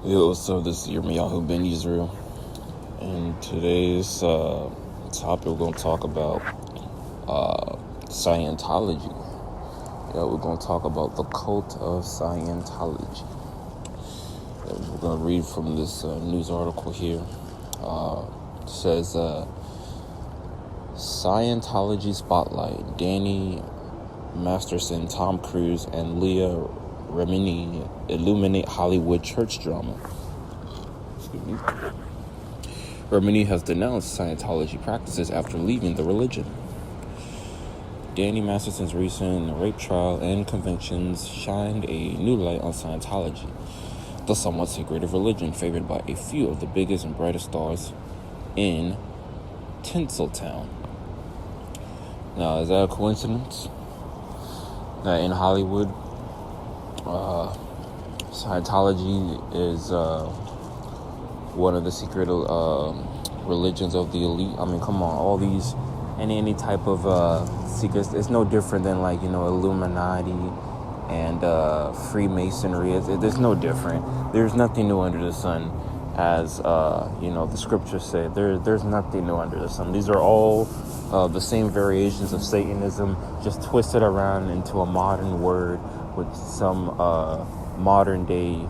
Yo, so this is Yirmiyahu Ben Israel, and today's topic we're going to talk about Scientology. Yeah, we're going to talk about the cult of Scientology. And we're going to read from this news article here. It says, Scientology Spotlight, Danny Masterson, Tom Cruise, and Leah Remini illuminate Hollywood church drama. Remini has denounced Scientology practices after leaving the religion. Danny Masterson's recent rape trial and convictions shined a new light on Scientology, the somewhat secretive religion favored by a few of the biggest and brightest stars in Tinseltown. Now, is that a coincidence that in Hollywood, Scientology is one of the secret religions of the elite? I mean, come on, all these, any type of secrets, it's no different than Illuminati and Freemasonry. There's no different. There's nothing new under the sun, as the scriptures say. There's nothing new under the sun. These are all the same variations of Satanism, just twisted around into a modern word with some modern day,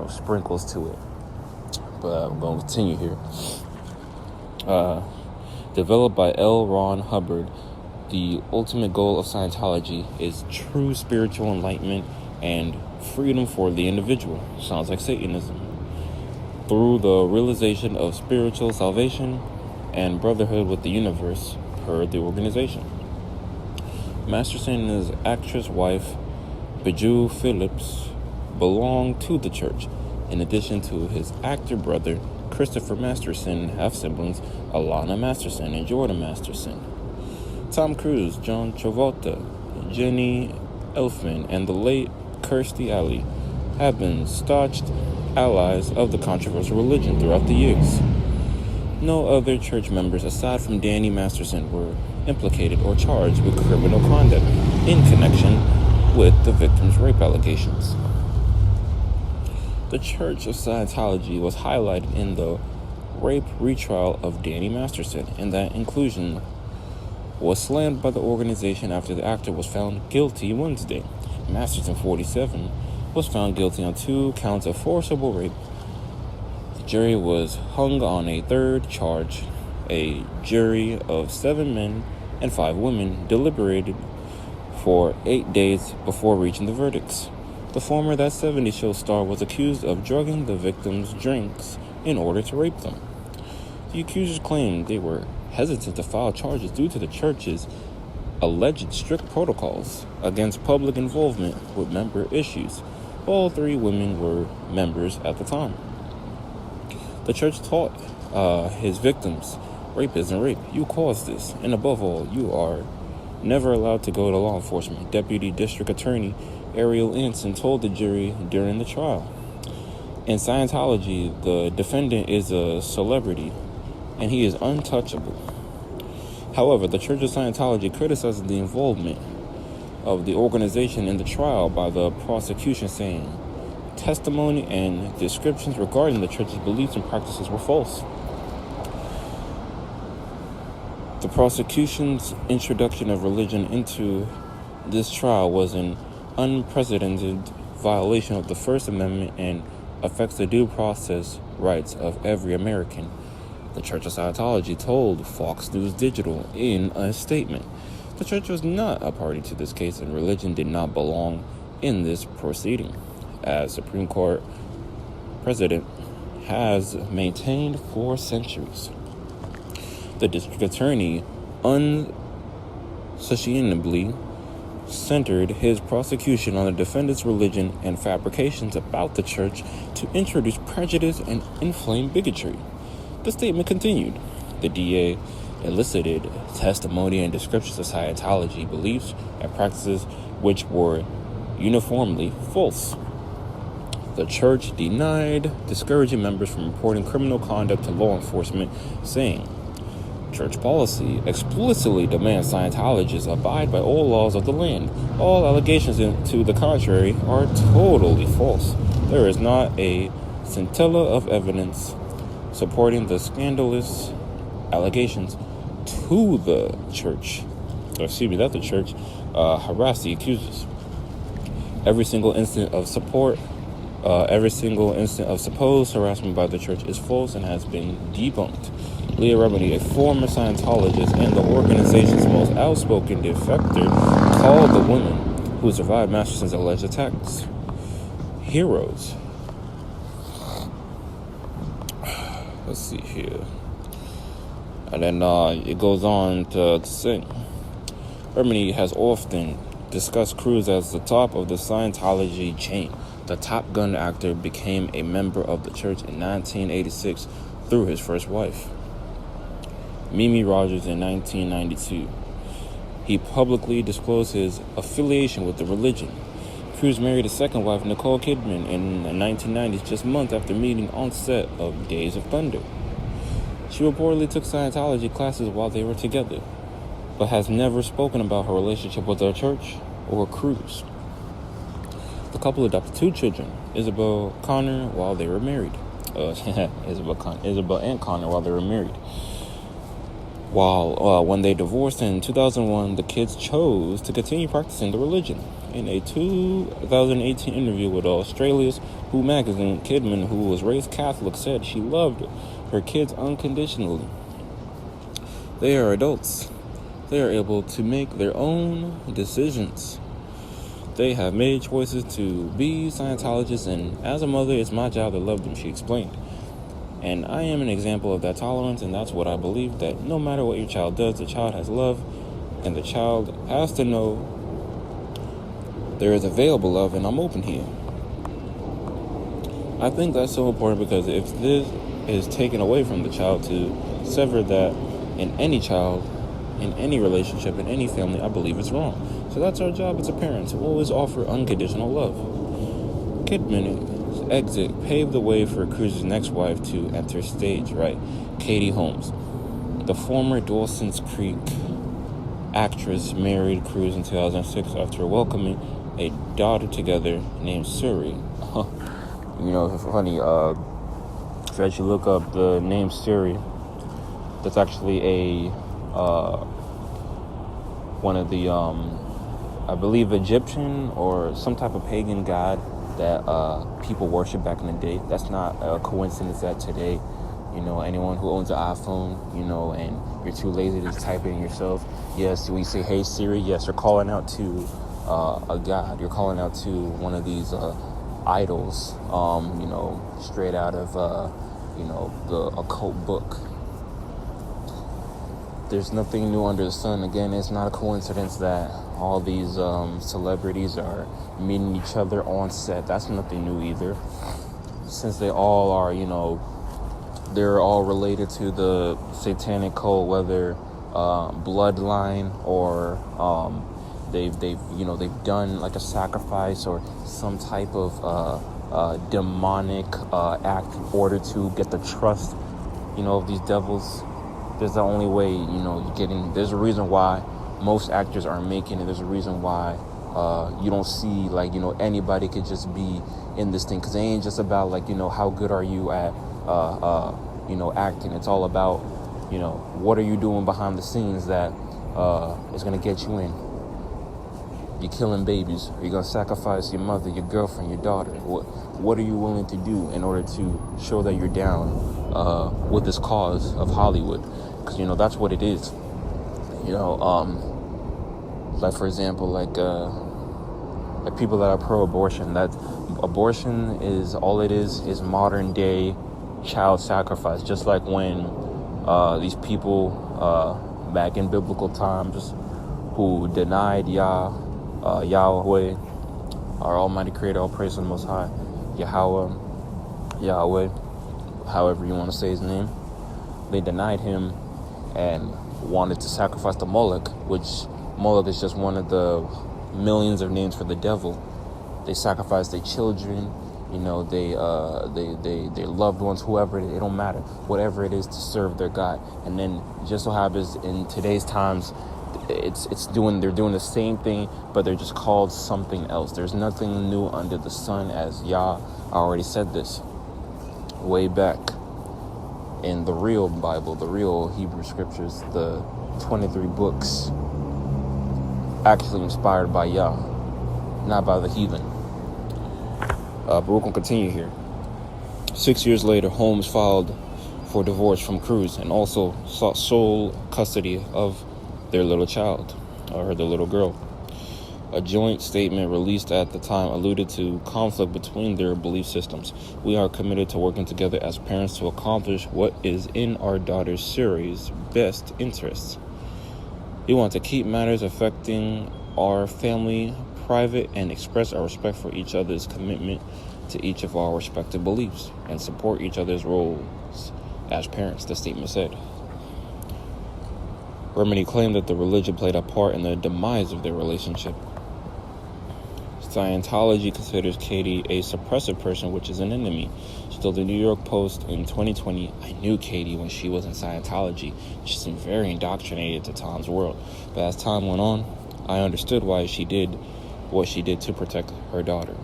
sprinkles to it. But I'm going to continue here. Developed by L. Ron Hubbard, the ultimate goal of Scientology is true spiritual enlightenment and freedom for the individual. Sounds like Satanism. Through the realization of spiritual salvation and brotherhood with the universe, per the organization. Masterson and his actress wife, Bijou Phillips, belong to the church, in addition to his actor brother, Christopher Masterson, half-siblings, Alana Masterson and Jordan Masterson. Tom Cruise, John Travolta, Jenny Elfman, and the late Kirstie Alley have been staunch allies of the controversial religion throughout the years. No other church members aside from Danny Masterson were implicated or charged with criminal conduct in connection with the victim's rape allegations. The Church of Scientology was highlighted in the rape retrial of Danny Masterson, and that inclusion was slammed by the organization after the actor was found guilty Wednesday. Masterson, 47, was found guilty on 2 counts of forcible rape. The jury was hung on a third charge. A jury of 7 men and 5 women deliberated for 8 days before reaching the verdicts. The former That 70s Show star was accused of drugging the victims' drinks in order to rape them. The accusers claimed they were hesitant to file charges due to the church's alleged strict protocols against public involvement with member issues. All 3 women were members at the time. The church taught his victims, rape isn't rape. You caused this. And above all, you are never allowed to go to law enforcement. Deputy District Attorney Ariel Anson told the jury during the trial. In Scientology, the defendant is a celebrity, and he is untouchable. However, the Church of Scientology criticizes the involvement of the organization in the trial by the prosecution, saying testimony and descriptions regarding the church's beliefs and practices were false. The prosecution's introduction of religion into this trial was an unprecedented violation of the First Amendment and affects the due process rights of every American, the Church of Scientology told Fox News Digital in a statement. The church was not a party to this case, and religion did not belong in this proceeding, as Supreme Court precedent has maintained for centuries. The district attorney unsustainably centered his prosecution on the defendant's religion and fabrications about the church to introduce prejudice and inflame bigotry. The statement continued. The DA elicited testimony and descriptions of Scientology beliefs and practices which were uniformly false. The church denied discouraging members from reporting criminal conduct to law enforcement, saying, Church policy explicitly demands Scientologists abide by all laws of the land. All allegations to the contrary are totally false. There is not a scintilla of evidence supporting the scandalous allegations to the church, that the church harassed the accusers. Every single incident of supposed harassment by the church is false and has been debunked. Leah Remini, a former Scientologist and the organization's most outspoken defector, called the women who survived Masterson's alleged attacks heroes. Let's see here. And then it goes on to say, Remini has often discussed Cruz as the top of the Scientology chain. The Top Gun actor became a member of the church in 1986 through his first wife, Mimi Rogers, in 1992. He publicly disclosed his affiliation with the religion. Cruz married his second wife, Nicole Kidman, in the 1990s, just months after meeting on set of Days of Thunder. She reportedly took Scientology classes while they were together, but has never spoken about her relationship with their church or Cruz. The couple adopted 2 children, Isabel Connor, while they were married. Isabel and Connor while they were married. When they divorced in 2001, the kids chose to continue practicing the religion. In a 2018 interview with Australia's Who magazine, Kidman, who was raised Catholic, said she loved her kids unconditionally. They are adults. They are able to make their own decisions. They have made choices to be Scientologists, and as a mother, it's my job to love them, she explained. And I am an example of that tolerance, and that's what I believe, that no matter what your child does, the child has love, and the child has to know there is available love, and I'm open here. I think that's so important, because if this is taken away from the child, to sever that in any child, in any relationship, in any family, I believe it's wrong. So that's our job as a parent, to always offer unconditional love. Kidman's exit paved the way for Cruz's next wife to enter stage right, Katie Holmes. The former Dawson's Creek actress married Cruz in 2006 after welcoming a daughter together named Suri. It's funny, if you actually look up the name Suri, that's actually one of the, I believe, Egyptian or some type of pagan god that people worship back in the day. That's not a coincidence that today, anyone who owns an iPhone, and you're too lazy to type it in yourself, yes, we say, hey Siri, yes, you're calling out to a god. You're calling out to one of these idols, straight out of, the occult book. There's nothing new under the sun. Again, it's not a coincidence that all these celebrities are meeting each other on set. That's nothing new either. Since they all are, they're all related to the satanic cult, whether bloodline or they've done like a sacrifice or some type of demonic act in order to get the trust, of these devils. There's the only way, there's a reason why most actors aren't making it. There's a reason why you don't see, anybody could just be in this thing. Because it ain't just about, how good are you at, acting. It's all about, what are you doing behind the scenes that is going to get you in. You're killing babies. Are you going to sacrifice your mother, your girlfriend, your daughter? What are you willing to do in order to show that you're down with this cause of Hollywood? Because, that's what it is. For example, like people that are pro-abortion, that abortion is, all it is modern day child sacrifice. Just like when these people back in biblical times who denied Yahweh, our Almighty Creator, all praise to the Most High, Yahweh, however you want to say his name. They denied him and wanted to sacrifice to Moloch, which Moloch is just one of the millions of names for the devil. They sacrifice their children, their loved ones, whoever it don't matter, whatever it is to serve their God. And then just so happens in today's times, they're doing the same thing, but they're just called something else. There's nothing new under the sun, as Yah already said this way back in the real Bible, the real Hebrew scriptures, the 23 books actually inspired by Yah, not by the heathen. But we're going to continue here. 6 years later, Holmes filed for divorce from Cruz and also sought sole custody of their little child, or their little girl. A joint statement released at the time alluded to conflict between their belief systems. We are committed to working together as parents to accomplish what is in our daughter Siri's best interests. We want to keep matters affecting our family private and express our respect for each other's commitment to each of our respective beliefs and support each other's roles as parents, the statement said. Remini claimed that the religion played a part in the demise of their relationship. Scientology considers Katie a suppressive person, which is an enemy. She told the New York Post in 2020, "I knew Katie when she was in Scientology. She seemed very indoctrinated to Tom's world. But as time went on, I understood why she did what she did to protect her daughter."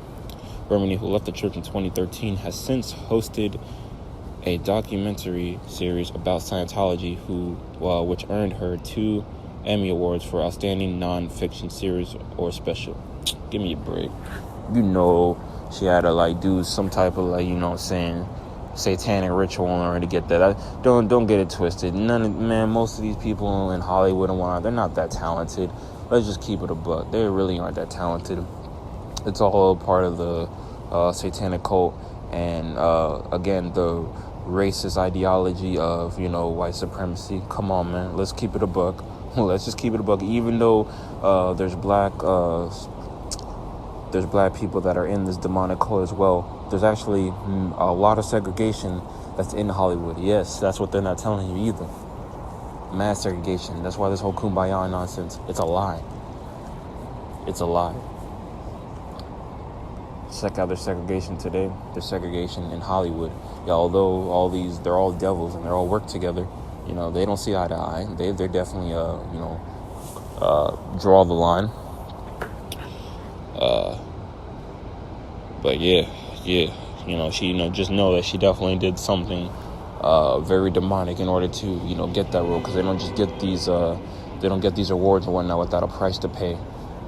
Remini, who left the church in 2013, has since hosted a documentary series about Scientology, which earned her 2 Emmy Awards for Outstanding Non-Fiction Series or Special. Give me a break. You know she had to do some type of satanic ritual in order to get that. Don't get it twisted. Most of these people in Hollywood and whatnot, they're not that talented. Let's just keep it a buck. They really aren't that talented. It's all part of the satanic cult, and again, the racist ideology of white supremacy. Come on, man. Let's keep it a buck. Let's just keep it a buck. Even though there's black people that are in this demonic cult as well, there's actually a lot of segregation that's in Hollywood. Yes, that's what they're not telling you either. Mass segregation. That's why this whole kumbaya nonsense, it's a lie. It's a lie. Check out their segregation today. Their segregation in Hollywood. Yeah, although they're all devils and they all work together, they don't see eye to eye. They're definitely draw the line. But yeah, she just know that she definitely did something very demonic in order to get that role, because they don't just get these awards and whatnot without a price to pay.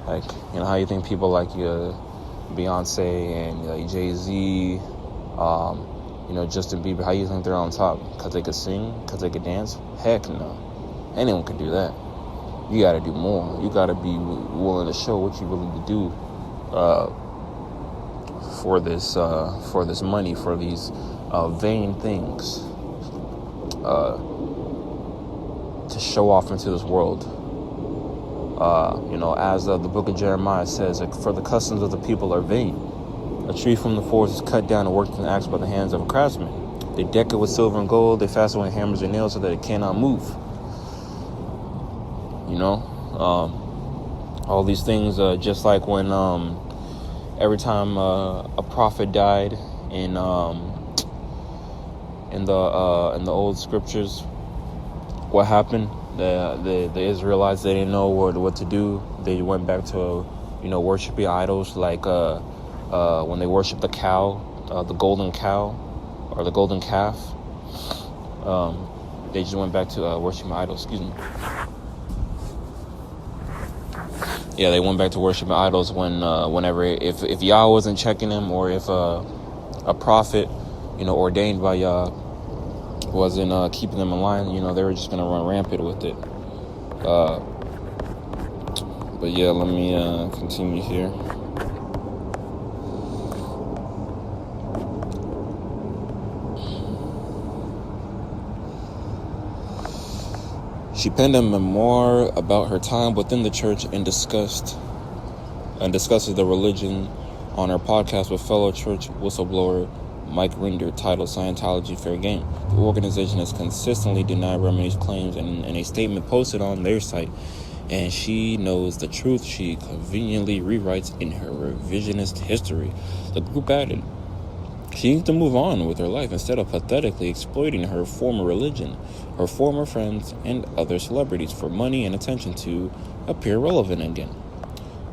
How you think people like Beyonce and Jay-Z, Justin Bieber, how you think they're on top? Because they could sing? Because they could dance? Heck no. Anyone could do that. You got to do more. You got to be willing to show what you're willing to do for this money, for these vain things, to show off into this world. As the book of Jeremiah says, for the customs of the people are vain. A tree from the forest is cut down and worked in the axe by the hands of a craftsman. They deck it with silver and gold. They fasten it with hammers and nails so that it cannot move. All these things, just like when every time a prophet died in the old scriptures, what happened? The Israelites, they didn't know what to do. They went back to worshiping idols, like when they worshiped the cow, the golden cow or the golden calf. They just went back to worshiping idols. Excuse me. Yeah, they went back to worshiping idols whenever if Yah wasn't checking them, or if a prophet ordained by Yah wasn't keeping them in line, they were just gonna run rampant with it. But yeah, let me continue here. She penned a memoir about her time within the church and discusses the religion on her podcast with fellow church whistleblower Mike Rinder, titled Scientology Fair Game. The organization has consistently denied Remini's claims in a statement posted on their site, and she knows the truth she conveniently rewrites in her revisionist history. The group added, She needs to move on with her life instead of pathetically exploiting her former religion, her former friends, and other celebrities for money and attention to appear relevant again.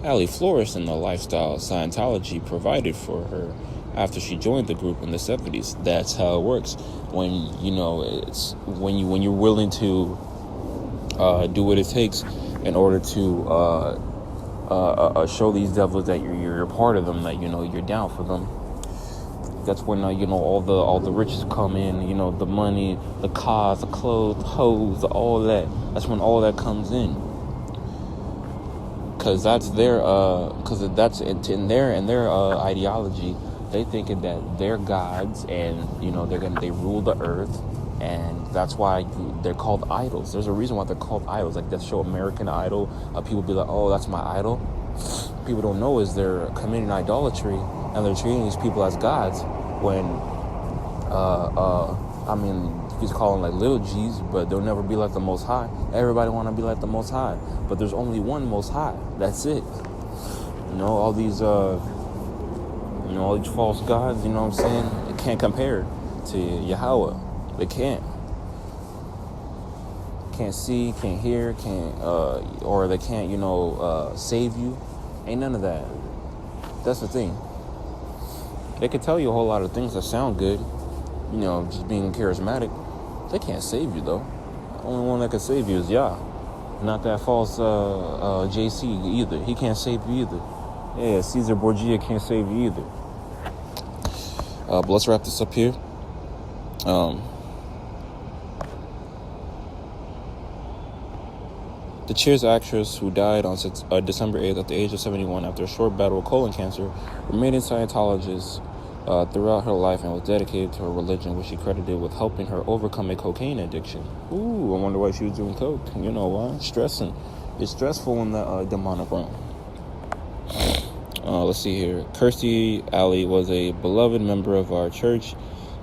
Allie flourished in the lifestyle Scientology provided for her after she joined the group in the 70s. That's how it works. It's when you're willing to do what it takes in order to show these devils that you're a part of them, that you're down for them. That's when all the riches come in. The money, the cars, the clothes, hoes, all that. That's when all that comes in. Because that's their in their ideology. They think that they're gods, and they rule the earth, and that's why they're called idols. There's a reason why they're called idols. Like that show American Idol, people be like, "Oh, that's my idol." People don't know is they're committing idolatry, and they're treating these people as gods. When, you could call them like little G's, but they'll never be like the Most High. Everybody want to be like the Most High, but there's only one Most High. That's it. All these false gods. You know what I'm saying? They can't compare to Yahweh. They can't. Can't see, can't hear, or they can't, save you. Ain't none of that. That's the thing. They could tell you a whole lot of things that sound good, just being charismatic. They can't save you, though. The only one that can save you is Yah. Not that false JC either. He can't save you either. Yeah, Caesar Borgia can't save you either. But let's wrap this up here. The Cheers actress, who died on December 8th at the age of 71 after a short battle with colon cancer, remained in Scientologist throughout her life and was dedicated to her religion, which she credited with helping her overcome a cocaine addiction. Ooh, I wonder why she was doing coke. You know why? Stressing. It's stressful in the demonic realm. Let's see here. Kirstie Alley was a beloved member of our church,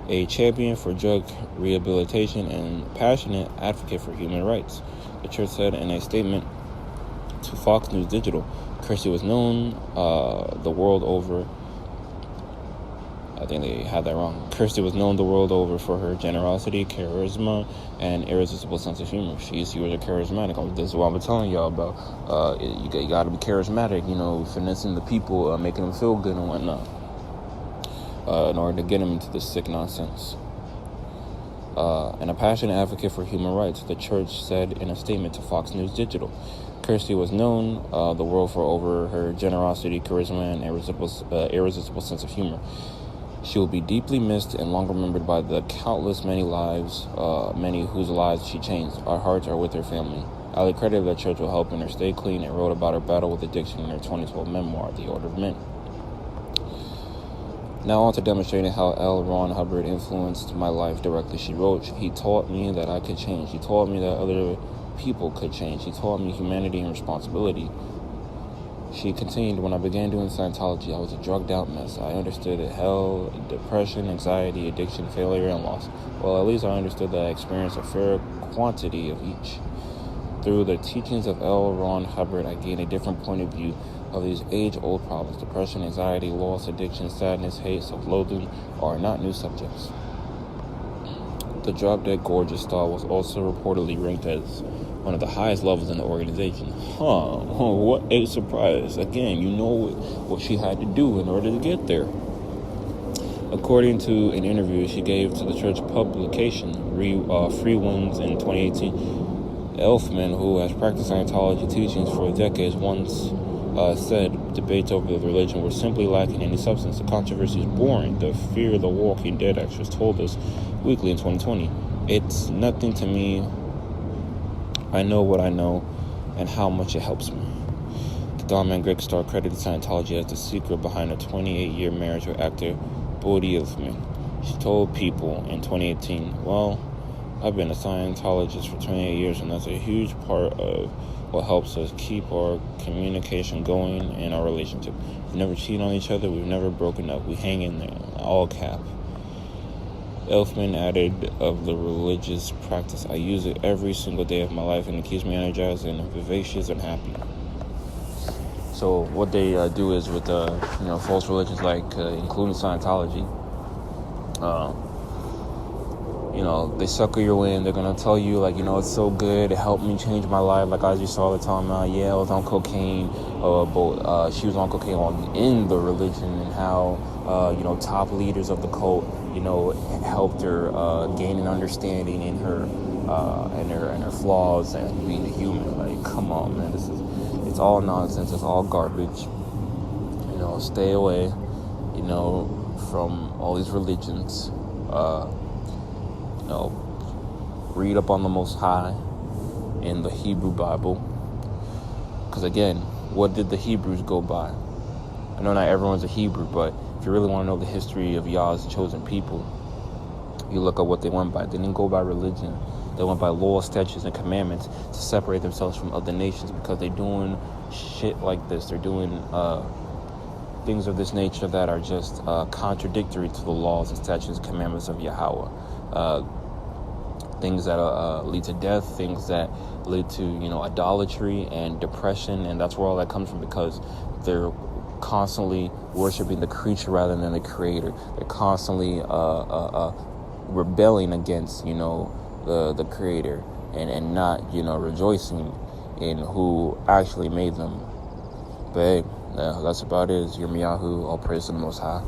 a champion for drug rehabilitation, and passionate advocate for human rights, the church said in a statement to Fox News Digital. Kirstie was known the world over. I think they had that wrong. Kirstie was known the world over for her generosity, charisma, and irresistible sense of humor. She was a charismatic. This is what I'm telling y'all about. You got to be charismatic, finessing the people, making them feel good and whatnot, in order to get them into this sick nonsense. And a passionate advocate for human rights, the church said in a statement to Fox News Digital. Kirstie was known the world over her generosity, charisma, and irresistible sense of humor. She will be deeply missed and long remembered by the many whose lives she changed. Our hearts are with her family. Ali credited that church will help her stay clean and wrote about her battle with addiction in her 2012 memoir, The Order of Men. Now on to demonstrating how L. Ron Hubbard influenced my life directly. She wrote, "He taught me that I could change. He taught me that other people could change. He taught me humanity and responsibility." She continued, "When I began doing Scientology, I was a drugged out mess. I understood hell, depression, anxiety, addiction, failure, and loss. Well, at least I understood that I experienced a fair quantity of each. Through the teachings of L. Ron Hubbard, I gained a different point of view of these age-old problems. Depression, anxiety, loss, addiction, sadness, hate, self-loathing are not new subjects." The drop-dead gorgeous star was also reportedly ranked as one of the highest levels in the organization. What a surprise. Again, you know what she had to do in order to get there. According to an interview she gave to the church publication, Free Winds in 2018, Elfman, who has practiced Scientology teachings for decades, once said debates over the religion were simply lacking any substance. The controversy is boring. The Fear the Walking Dead actress told us weekly in 2020. "It's nothing to me. I know what I know and how much it helps me." The Dom and Greg star credited Scientology as the secret behind a 28-year marriage with actor Bodhi Elfman. She told People in 2018, "Well, I've been a Scientologist for 28 years, and that's a huge part of what helps us keep our communication going in our relationship. We've never cheated on each other. We've never broken up. We hang in there." All cap. Elfman added of the religious practice, "I use it every single day of my life, and it keeps me energized and vivacious and happy." So what they do is with false religions, like including Scientology, They sucker you in. They're gonna tell you, like, it's so good. It helped me change my life. Like, as you saw the time, I was on cocaine, but she was on cocaine in the religion, and how top leaders of the cult, helped her gain an understanding in her and her flaws and being a human. Like, come on, man, it's all nonsense. It's all garbage. Stay away, from all these religions. Read up on the Most High in the Hebrew Bible. Because again, what did the Hebrews go by? I know not everyone's a Hebrew, but if you really want to know the history of Yah's chosen people, you look at what they went by. They didn't go by religion. They went by law, statutes, and commandments to separate themselves from other nations, because they're doing shit like this. They're doing things of this nature that are just contradictory to the laws and statutes and commandments of Yahweh. Things that lead to death, things that lead to, idolatry and depression, and that's where all that comes from, because they're constantly worshiping the creature rather than the creator. They're constantly rebelling against, the creator, and not, rejoicing in who actually made them. But hey, that's about it. It's Yirmiyahu. All praise to the Most High.